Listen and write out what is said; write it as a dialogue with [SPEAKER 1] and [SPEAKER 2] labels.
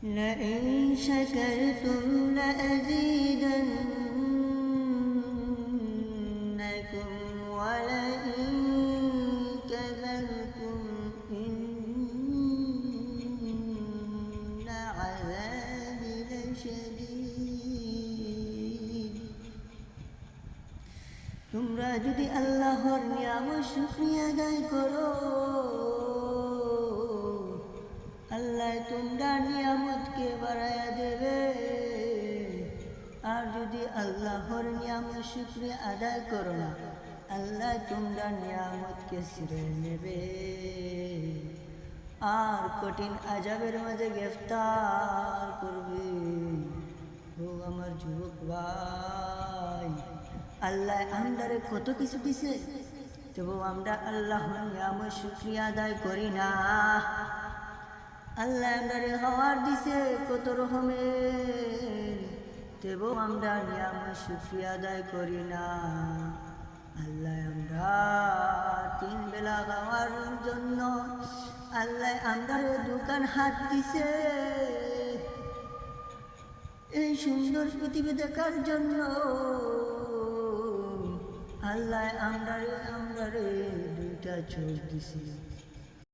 [SPEAKER 1] لئن شكرتم لأزيدنكم ولئن كفرتم إن عذابي لشديد। তোমরা যদি আল্লাহর নিয়ামত শুকরিয়া আদায় করো, আল্লাহ তোমরা নিয়ামতকে বাড়াইয়া দেবে। আর যদি আল্লাহর নিয়ামত শুকরিয়া আদায় করো না, আল্লাহ তোমরা নিয়ামতকে ছিঁড়ে নেবে আর কঠিন আযাবের মাঝে গ্রেফতার করবে। ও আমার যুবক ভাই, আল্লাহ আমরারে কত কিছু দিছে, তবু আমরা আল্লাহর নিয়ামত শুকরিয়া আদায় করি না। আল্লাহ আমরারে খাওয়ার দিছে কত রকমের, তবু আমরা নিয়ামত শুকরিয়া আদায় করি না। আল্লাহ আমরা 3 বেলা খাওয়ার জন্য আল্লাহ আমরারে দোকান হাত দিছে, এই সুন্দর পৃথিবী দেখার জন্য। আল্লাহ আমরারে 2টা চোখ দিছে।